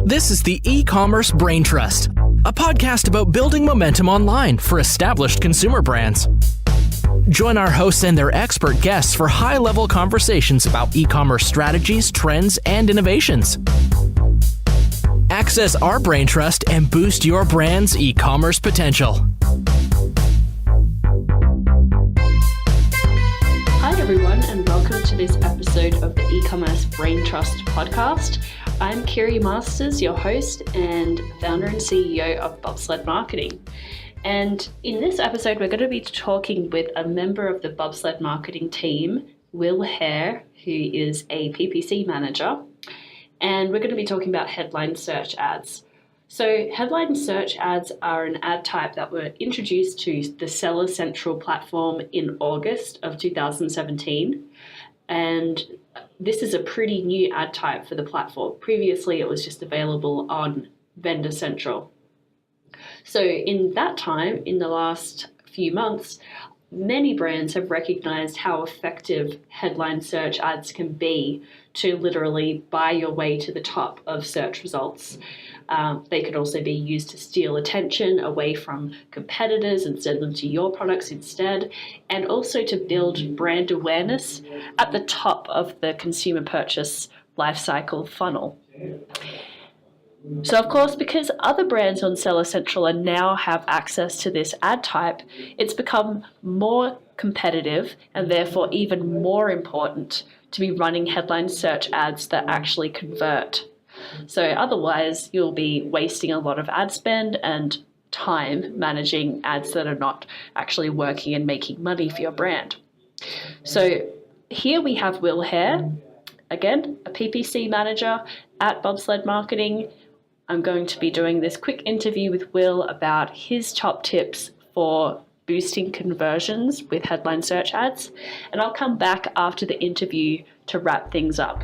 This is the E-Commerce Braintrust, a podcast about building momentum online for established consumer brands. Join our hosts and their expert guests for high-level conversations about e-commerce strategies, trends, and innovations. Access our Braintrust and boost your brand's e-commerce potential. Hi everyone, and welcome to this episode of the Ecommerce Braintrust podcast. I'm Kiri Masters, your host and founder and CEO of Bobsled Marketing. And in this episode, we're going to be talking with a member of the Bobsled marketing team, Will Hare, who is a PPC manager. And we're going to be talking about headline search ads. So headline search ads are an ad type that were introduced to the Seller Central platform in August of 2017. And this is a pretty new ad type for the platform. Previously, it was just available on Vendor Central. So in that time, in the last few months, many brands have recognized how effective headline search ads can be to literally buy your way to the top of search results. They could also be used to steal attention away from competitors and send them to your products instead, and also to build brand awareness at the top of the consumer purchase lifecycle funnel. So of course, because other brands on Seller Central now have access to this ad type, it's become more competitive and therefore even more important to be running headline search ads that actually convert. So otherwise, you'll be wasting a lot of ad spend and time managing ads that are not actually working and making money for your brand. So here we have Will Hare, again, a PPC manager at Bobsled Marketing. I'm going to be doing this quick interview with Will about his top tips for boosting conversions with headline search ads. And I'll come back after the interview to wrap things up.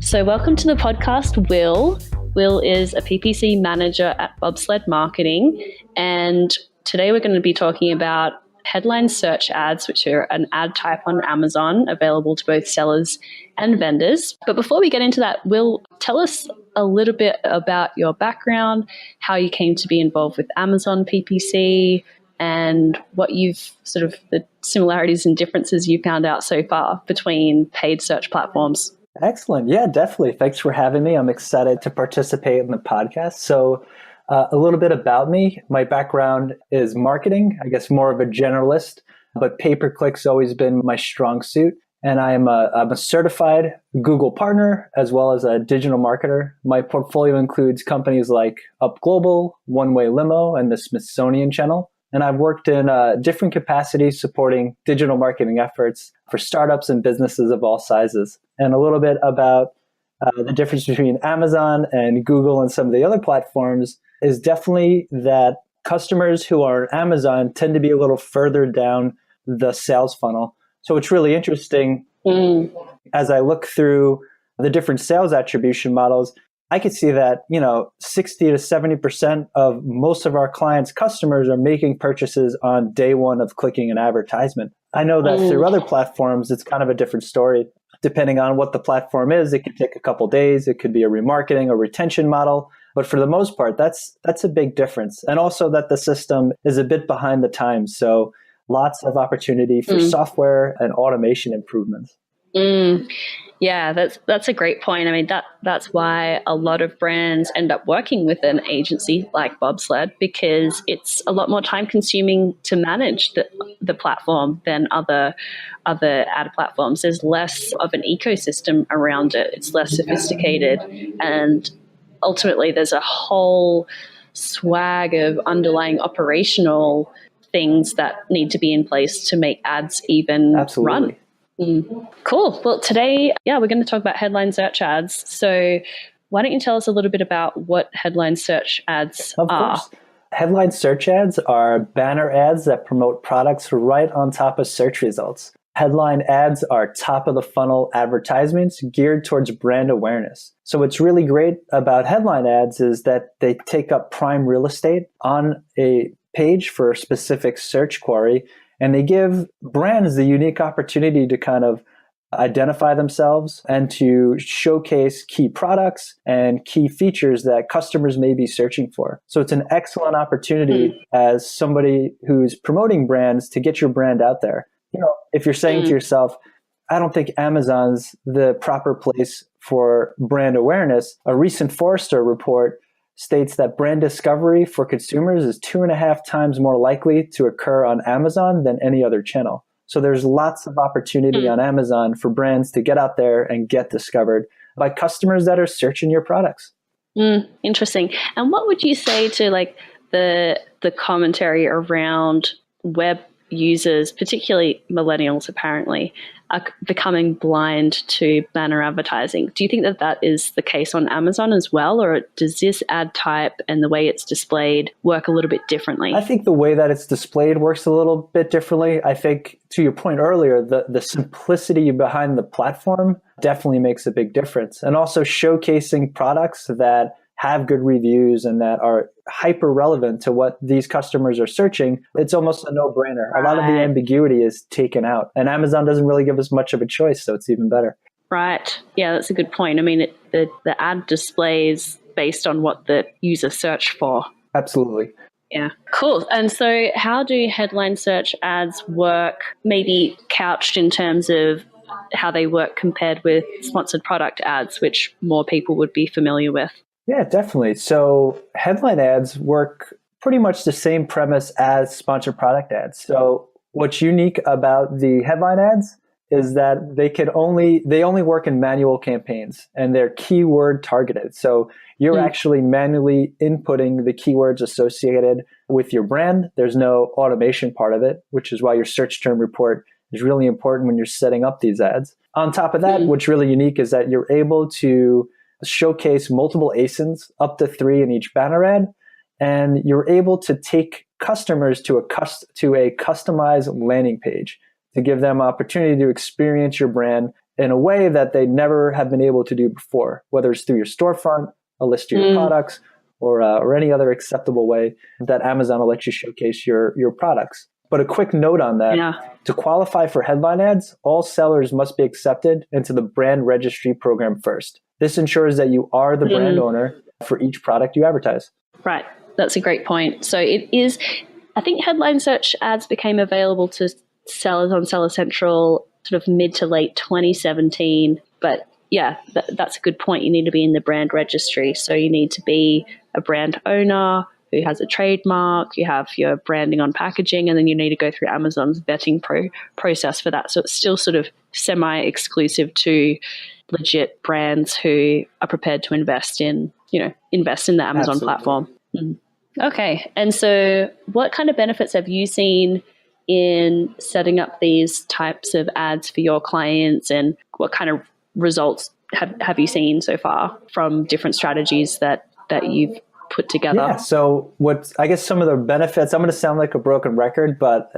So welcome to the podcast, Will. Will is a PPC manager at Bobsled Marketing. And today we're going to be talking about headline search ads, which are an ad type on Amazon, available to both sellers and vendors. But before we get into that, Will, tell us a little bit about your background, how you came to be involved with Amazon PPC, and what you've sort of the similarities and differences you found out so far between paid search platforms. Excellent. Yeah, definitely. Thanks for having me. I'm excited to participate in the podcast. So a little bit about me. My background is marketing, I guess more of a generalist, but pay-per-click's always been my strong suit. And I'm a certified Google partner as well as a digital marketer. My portfolio includes companies like Up Global, One Way Limo, and the Smithsonian Channel. And I've worked in different capacities supporting digital marketing efforts for startups and businesses of all sizes. And a little bit about the difference between Amazon and Google and some of the other platforms is definitely that customers who are on Amazon tend to be a little further down the sales funnel. So it's really interesting as I look through the different sales attribution models, I could see that, 60 to 70% of most of our clients' customers are making purchases on day one of clicking an advertisement. I know that through other platforms, it's kind of a different story. Depending on what the platform is, it could take a couple days. It could be a remarketing or retention model. But for the most part, that's a big difference. And also that the system is a bit behind the times. So lots of opportunity for software and automation improvements. Yeah, that's a great point. I mean, that's why a lot of brands end up working with an agency like Bobsled, because it's a lot more time consuming to manage the platform than other ad platforms. There's less of an ecosystem around it. It's less sophisticated, and ultimately there's a whole swag of underlying operational things that need to be in place to make ads even run. Cool. Well, today, we're going to talk about headline search ads. So why don't you tell us a little bit about what headline search ads are? Of course. Headline search ads are banner ads that promote products right on top of search results. Headline ads are top of the funnel advertisements geared towards brand awareness. So what's really great about headline ads is that they take up prime real estate on a page for a specific search query, and they give brands the unique opportunity to kind of identify themselves and to showcase key products and key features that customers may be searching for. So it's an excellent opportunity as somebody who's promoting brands to get your brand out there. If you're saying to yourself, I don't think Amazon's the proper place for brand awareness, a recent Forrester report states that brand discovery for consumers is 2.5 times more likely to occur on Amazon than any other channel. So there's lots of opportunity on Amazon for brands to get out there and get discovered by customers that are searching your products. Interesting. And what would you say to like the commentary around web users, particularly millennials apparently, are becoming blind to banner advertising? Do you think that is the case on Amazon as well, or does this ad type and the way it's displayed work a little bit differently? I think the way that it's displayed works a little bit differently. I think, to your point earlier, the simplicity behind the platform definitely makes a big difference. And also showcasing products that have good reviews and that are hyper relevant to what these customers are searching, it's almost a no-brainer. A lot of the ambiguity is taken out, and Amazon doesn't really give us much of a choice, so it's even better. Right. Yeah, that's a good point. I mean, the ad displays based on what the user searched for. Absolutely. Yeah, cool. And so how do headline search ads work, maybe couched in terms of how they work compared with sponsored product ads, which more people would be familiar with? Yeah, definitely. So headline ads work pretty much the same premise as sponsored product ads. So what's unique about the headline ads is that they only work in manual campaigns and they're keyword targeted. So you're actually manually inputting the keywords associated with your brand. There's no automation part of it, which is why your search term report is really important when you're setting up these ads. On top of that, what's really unique is that you're able to showcase multiple ASINs, up to 3 in each banner ad, and you're able to take customers to a customized landing page to give them opportunity to experience your brand in a way that they never have been able to do before, whether it's through your storefront, a list of your products, or any other acceptable way that Amazon will let you showcase your products. But a quick note on that, to qualify for headline ads, all sellers must be accepted into the brand registry program first. This ensures that you are the brand owner for each product you advertise. Right. That's a great point. So it is, I think headline search ads became available to sellers on Seller Central sort of mid to late 2017. But yeah, that's a good point. You need to be in the brand registry. So you need to be a brand owner who has a trademark, you have your branding on packaging, and then you need to go through Amazon's vetting process for that. So it's still sort of semi-exclusive to legit brands who are prepared to invest in the Amazon platform. Okay. And so what kind of benefits have you seen in setting up these types of ads for your clients, and what kind of results have you seen so far from different strategies that you've put together? Yeah, so I guess some of the benefits, I'm going to sound like a broken record, but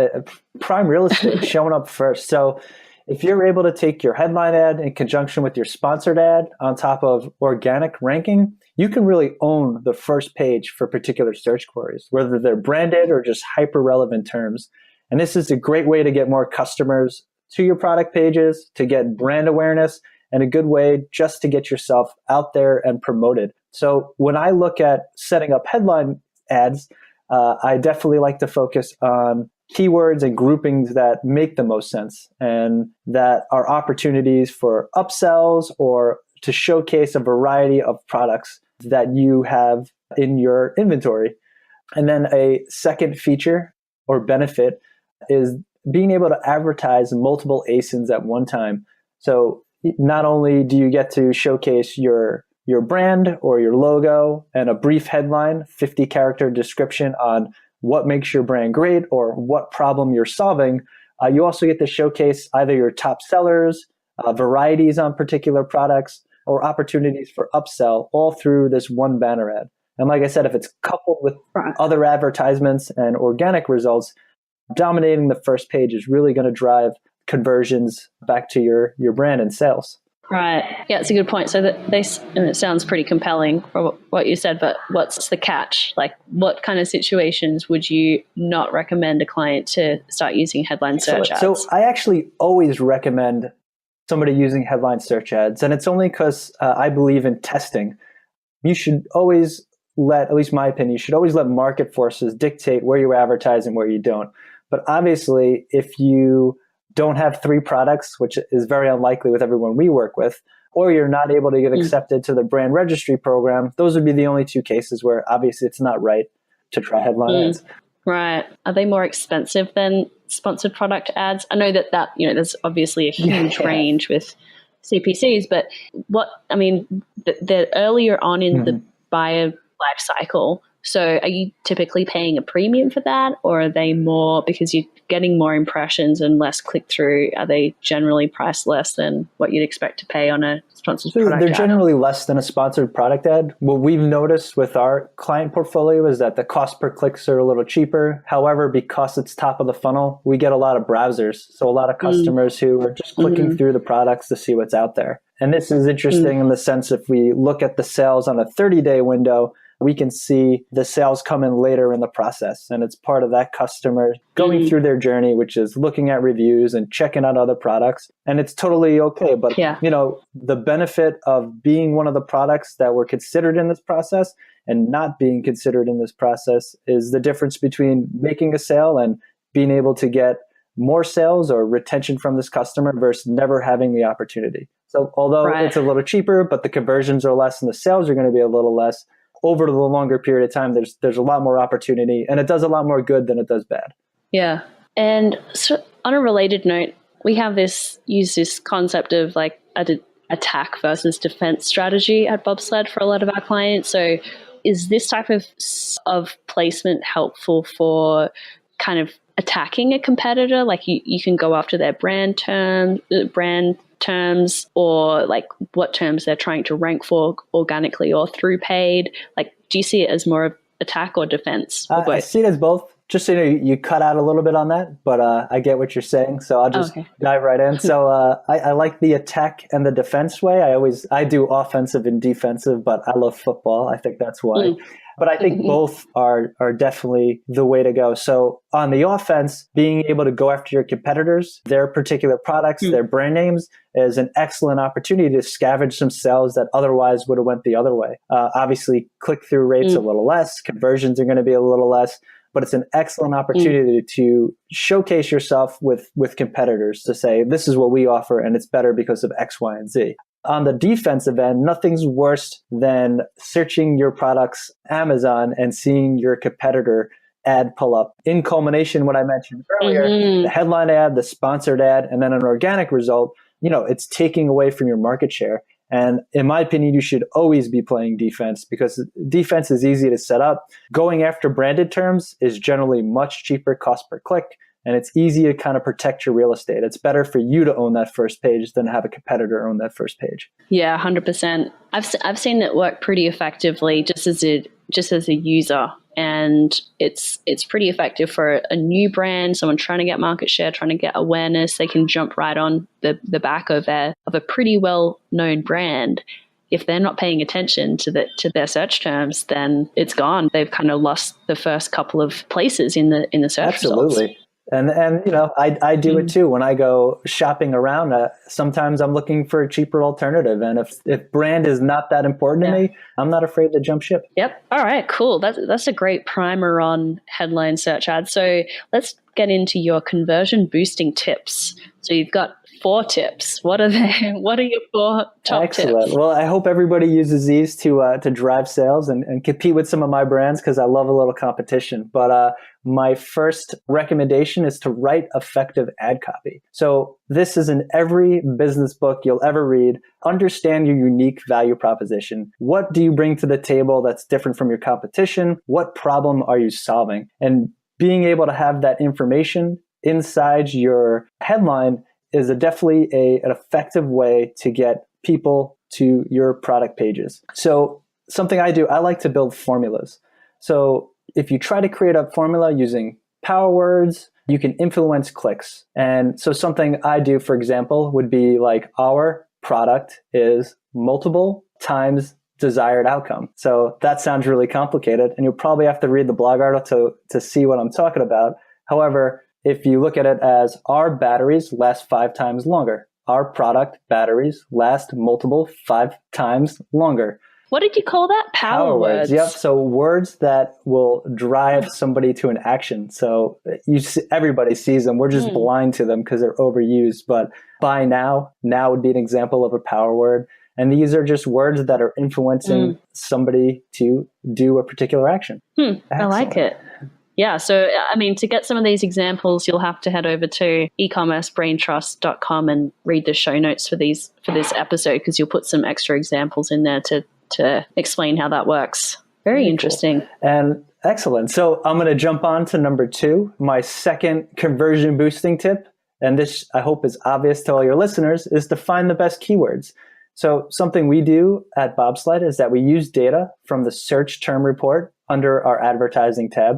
prime real estate showing up first. So if you're able to take your headline ad in conjunction with your sponsored ad on top of organic ranking, you can really own the first page for particular search queries, whether they're branded or just hyper relevant terms. And this is a great way to get more customers to your product pages, to get brand awareness, and a good way just to get yourself out there and promoted. So when I look at setting up headline ads, I definitely like to focus on keywords and groupings that make the most sense and that are opportunities for upsells or to showcase a variety of products that you have in your inventory. And then a second feature or benefit is being able to advertise multiple ASINs at one time. So not only do you get to showcase your brand or your logo and a brief headline, 50-character description on what makes your brand great or what problem you're solving, you also get to showcase either your top sellers, varieties on particular products, or opportunities for upsell all through this one banner ad. And like I said, if it's coupled with other advertisements and organic results, dominating the first page is really going to drive conversions back to your brand and sales. Right. Yeah, it's a good point. So and it sounds pretty compelling for what you said, but what's the catch? Like, what kind of situations would you not recommend a client to start using headline search ads? So I actually always recommend somebody using headline search ads. And it's only because I believe in testing. You should always at least my opinion, you should always let market forces dictate where you advertise and where you don't. But obviously, if you don't have 3 products, which is very unlikely with everyone we work with, or you're not able to get accepted to the brand registry program, those would be the only 2 cases where obviously it's not right to try headline ads. Right. Are they more expensive than sponsored product ads? I know that there's obviously a huge range with CPCs, but they're earlier on in the buyer life cycle. So are you typically paying a premium for that, or are they more because you're getting more impressions and less click through? Are they generally priced less than what you'd expect to pay on a sponsored product ad? They're generally less than a sponsored product ad. What we've noticed with our client portfolio is that the cost per clicks are a little cheaper. However, because it's top of the funnel, we get a lot of browsers. So a lot of customers who are just clicking through the products to see what's out there. And this is interesting in the sense if we look at the sales on a 30-day window, we can see the sales come in later in the process. And it's part of that customer going through their journey, which is looking at reviews and checking out other products. And it's totally okay. But, the benefit of being one of the products that were considered in this process and not being considered in this process is the difference between making a sale and being able to get more sales or retention from this customer versus never having the opportunity. So although it's a little cheaper, but the conversions are less and the sales are going to be a little less, over the longer period of time, there's a lot more opportunity, and it does a lot more good than it does bad. Yeah. And so on a related note, we have this concept of like attack versus defense strategy at Bobsled for a lot of our clients. So is this type of placement helpful for kind of attacking a competitor? Like you can go after their brand terms or like what terms they're trying to rank for organically or through paid. Like, do you see it as more of attack or defense? I see it as both. Just so you cut out a little bit on that, but I get what you're saying. So I'll just dive right in. So I like the attack and the defense way. I do offensive and defensive, but I love football. I think that's why. But I think both are definitely the way to go. So on the offense, being able to go after your competitors, their particular products, their brand names is an excellent opportunity to scavenge some sales that otherwise would have went the other way. Obviously, click-through rates a little less, conversions are going to be a little less, but it's an excellent opportunity to showcase yourself with competitors to say, this is what we offer and it's better because of X, Y, and Z. On the defensive end, nothing's worse than searching your product's Amazon and seeing your competitor ad pull up. In culmination, what I mentioned earlier, the headline ad, the sponsored ad, and then an organic result, it's taking away from your market share. And in my opinion, you should always be playing defense because defense is easy to set up. Going after branded terms is generally much cheaper cost per click. And it's easy to kind of protect your real estate. It's better for you to own that first page than have a competitor own that first page. Yeah, 100%. I've seen it work pretty effectively just as a user, and it's pretty effective for a new brand, someone trying to get market share, trying to get awareness. They can jump right on the back of a pretty well known brand. If they're not paying attention to their search terms, then it's gone. They've kind of lost the first couple of places in the search results. Absolutely. And I do it too. When I go shopping around, sometimes I'm looking for a cheaper alternative. And if brand is not that important to me, I'm not afraid to jump ship. Yep. All right, cool. That's a great primer on headline search ads. So let's get into your conversion boosting tips. So you've got 4 tips. What are they? What are your 4 top Excellent. tips? Well, I hope everybody uses these to drive sales and compete with some of my brands because I love a little competition. But my first recommendation is to write effective ad copy. So this is in every business book you'll ever read. Understand your unique value proposition. What do you bring to the table that's different from your competition? What problem are you solving? And being able to have that information inside your headline is definitely an effective way to get people to your product pages. So something I do, I like to build formulas. So if you try to create a formula using power words, you can influence clicks. And so something I do, for example, would be like our product is multiple times desired outcome. So that sounds really complicated, and you'll probably have to read the blog article to see what I'm talking about. However, if you look at it as our batteries last 5 times longer, our product batteries last multiple 5 times longer. What did you call that? Power words. Yep. So words that will drive somebody to an action. So everybody sees them. We're just blind to them because they're overused. But buy now would be an example of a power word. And these are just words that are influencing somebody to do a particular action. I like it. Yeah. So, I mean, to get some of these examples, you'll have to head over to ecommercebraintrust.com and read the show notes for this episode, because you'll put some extra examples in there to explain how that works. Very interesting. Cool. And excellent. So I'm going to jump on to number 2, my second conversion boosting tip. And this, I hope, is obvious to all your listeners, is to find the best keywords. So something we do at Bobsled is that we use data from the search term report under our advertising tab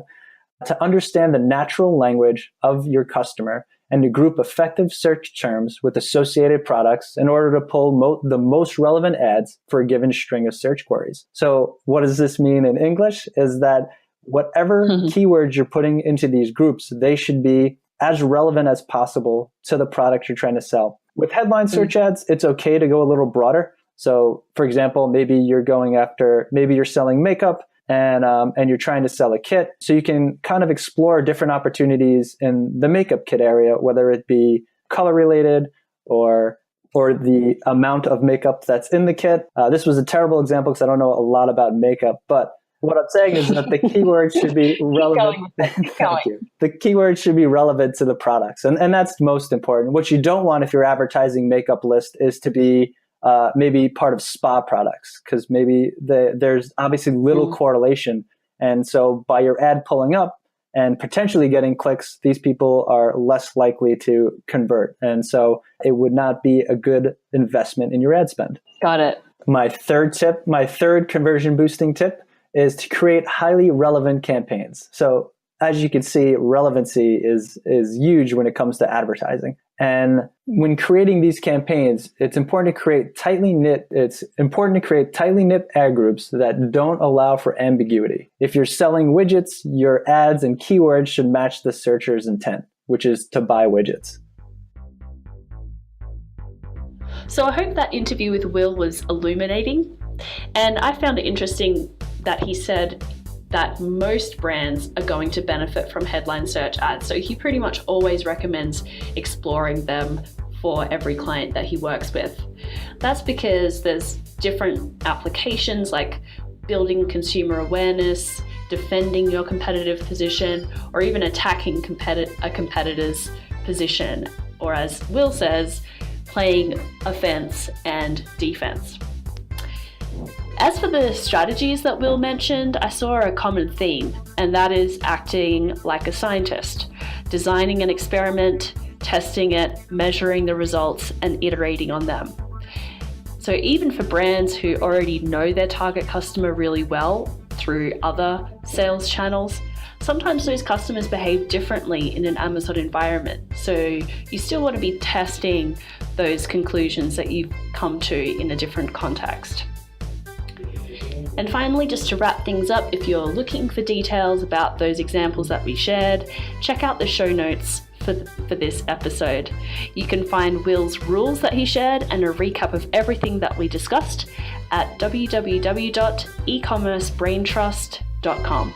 to understand the natural language of your customer and to group effective search terms with associated products in order to pull the most relevant ads for a given string of search queries. So what does this mean in English? Is that whatever keywords you're putting into these groups, they should be as relevant as possible to the product you're trying to sell. With headline search ads, it's okay to go a little broader. So for example, maybe you're selling makeup, and you're trying to sell a kit. So you can kind of explore different opportunities in the makeup kit area, whether it be color related or the amount of makeup that's in the kit. This was a terrible example because I don't know a lot about makeup, but what I'm saying is that the keywords should be relevant. Thank you. The keywords should be relevant to the products. And that's most important. What you don't want if you're advertising makeup list is to be maybe part of spa products, because maybe there's obviously little correlation. And so by your ad pulling up and potentially getting clicks, these people are less likely to convert. And so it would not be a good investment in your ad spend. Got it. My third conversion boosting tip is to create highly relevant campaigns. So as you can see, relevancy is huge when it comes to advertising. And when creating these campaigns, it's important to create tightly knit ad groups that don't allow for ambiguity. If you're selling widgets, your ads and keywords should match the searcher's intent, which is to buy widgets. So I hope that interview with Will was illuminating. And I found it interesting that he said that most brands are going to benefit from headline search ads. So he pretty much always recommends exploring them for every client that he works with. That's because there's different applications like building consumer awareness, defending your competitive position, or even attacking a competitor's position, or as Will says, playing offense and defense. As for the strategies that Will mentioned, I saw a common theme, and that is acting like a scientist, designing an experiment, testing it, measuring the results, and iterating on them. So even for brands who already know their target customer really well through other sales channels, sometimes those customers behave differently in an Amazon environment. So you still want to be testing those conclusions that you've come to in a different context. And finally, just to wrap things up, if you're looking for details about those examples that we shared, check out the show notes for this episode. You can find Will's rules that he shared and a recap of everything that we discussed at www.ecommercebraintrust.com.